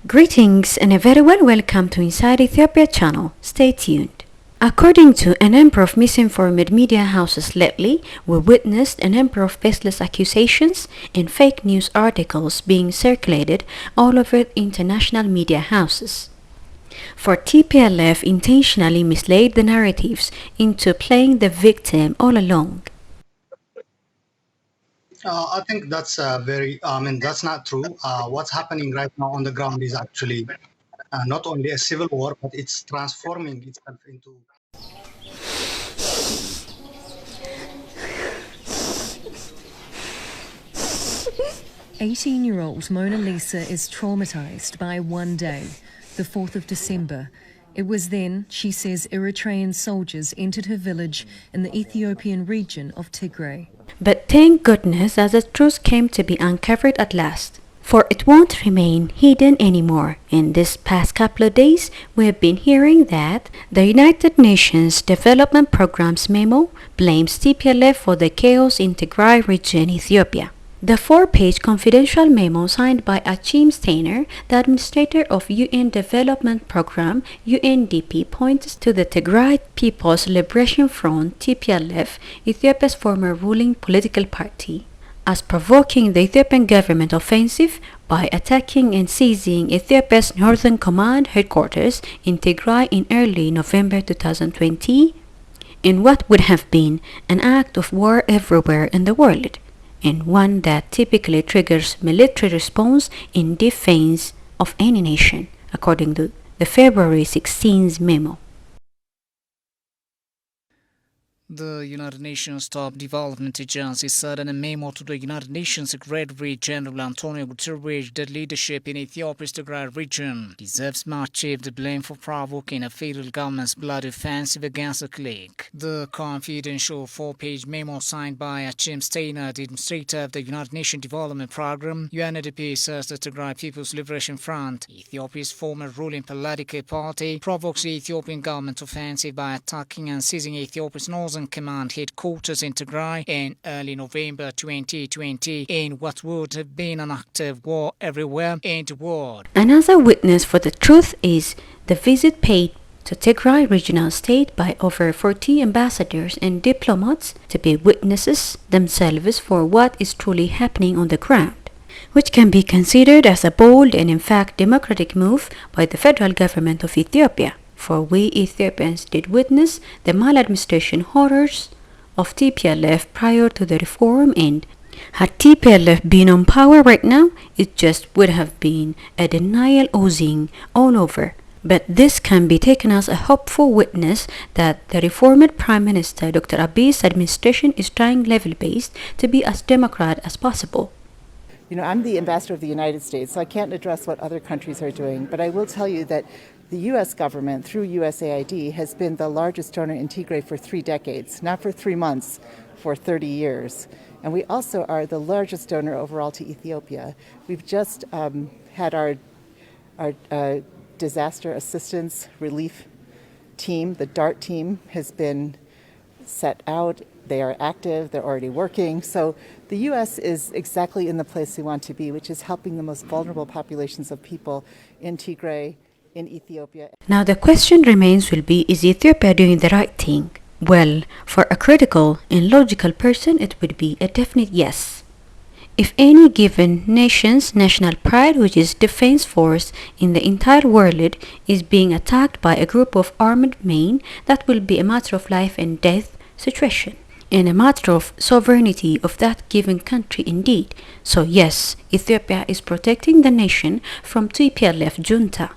Greetings and a very warm welcome to Inside Ethiopia channel. Stay tuned. According to a number of misinformed media houses lately, we witnessed a number of baseless accusations and fake news articles being circulated all over international media houses. For TPLF intentionally misled the narratives into playing the victim all along. I think that's that's not true. What's happening right now on the ground is actually not only a civil war, but it's transforming itself into. 18-year-old Mona Lisa is traumatized by one day, the 4th of December. It was then, she says, Eritrean soldiers entered her village in the Ethiopian region of Tigray. But thank goodness that the truth came to be uncovered at last. For it won't remain hidden anymore. In this past couple of days, we have been hearing that the United Nations Development Programme's memo blames TPLF for the chaos in Tigray region, Ethiopia. The 4-page confidential memo signed by Achim Steiner, the administrator of UN Development Programme UNDP, points to the Tigray People's Liberation Front TPLF, Ethiopia's former ruling political party, as provoking the Ethiopian government offensive by attacking and seizing Ethiopia's Northern Command headquarters in Tigray in early November 2020, in what would have been an act of war everywhere in the world, and one that typically triggers military response in defense of any nation, according to the February 16th memo. The United Nations Top Development Agency said in a memo to the United Nations Secretary General Antonio Guterres that leadership in Ethiopia's Tigray region deserves much of the blame for provoking a federal government's bloody offensive against the clique. The confidential 4-page memo signed by Achim Steiner, the administrator of the United Nations Development Programme, UNDP, says the Tigray People's Liberation Front, Ethiopia's former ruling political party, provokes the Ethiopian government offensive by attacking and seizing Ethiopia's Northern Command headquarters in Tigray in early November 2020 in what would have been an active war everywhere in the world. Another witness for the truth is the visit paid to Tigray regional state by over 40 ambassadors and diplomats to be witnesses themselves for what is truly happening on the ground, which can be considered as a bold and in fact democratic move by the federal government of Ethiopia. For we Ethiopians did witness the maladministration horrors of TPLF prior to the reform, and had TPLF been on power right now, it just would have been a denial oozing all over. But this can be taken as a hopeful witness that the reformed Prime Minister Dr. Abiy's administration is trying level-based to be as democrat as possible. You know, I'm the ambassador of the United States, so I can't address what other countries are doing, but I will tell you that the U.S. government, through USAID, has been the largest donor in Tigray for 3 decades, not for 3 months, for 30 years. And we also are the largest donor overall to Ethiopia. We've just had our disaster assistance relief team, the DART team, has been set out. They are active, they're already working. So the U.S. is exactly in the place we want to be, which is helping the most vulnerable populations of people in Tigray, in Ethiopia. Now the question remains will be, is Ethiopia doing the right thing? Well, for a critical and logical person, it would be a definite yes. If any given nation's national pride, which is defense force in the entire world, is being attacked by a group of armed men, that will be a matter of life and death situation, and a matter of sovereignty of that given country indeed. So yes, Ethiopia is protecting the nation from TPLF junta.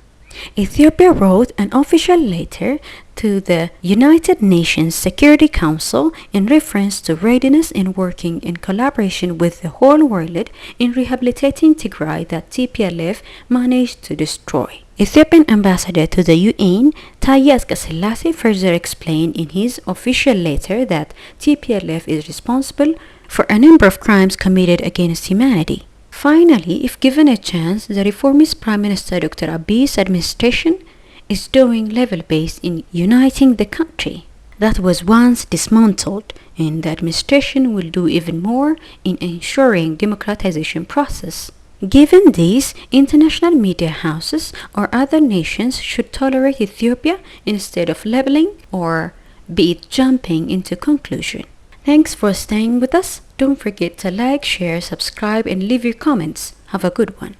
Ethiopia wrote an official letter to the United Nations Security Council in reference to readiness in working in collaboration with the whole world in rehabilitating Tigray that TPLF managed to destroy. Ethiopian ambassador to the UN, Taye Asqaselase, further explained in his official letter that TPLF is responsible for a number of crimes committed against humanity. Finally, if given a chance, the reformist Prime Minister Dr. Abiy's administration is doing level-based in uniting the country that was once dismantled, and the administration will do even more in ensuring democratization process Given these, international media houses or other nations should tolerate Ethiopia instead of labeling or be it jumping into conclusion. Thanks for staying with us. Don't forget to like, share, subscribe and leave your comments. Have a good one.